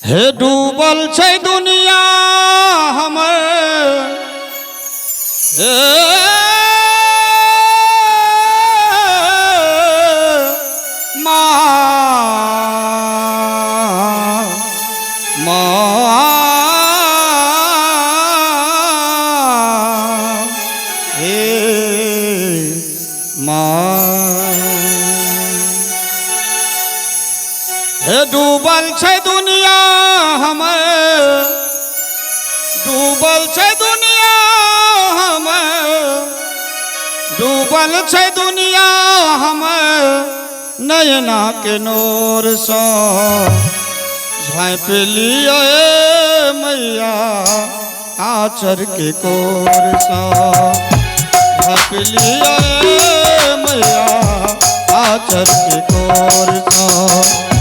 हे डूबल छै दुनिया हमर हे हे डूबल छै दुनिया हमर डूबल छै दुनिया हमर डूबल छै दुनिया हमर नयना के नोर सँ झाँपि लिअ मैया आँचर के कोर सँ झाँपि लिअ मैया आँचर के कोर सँ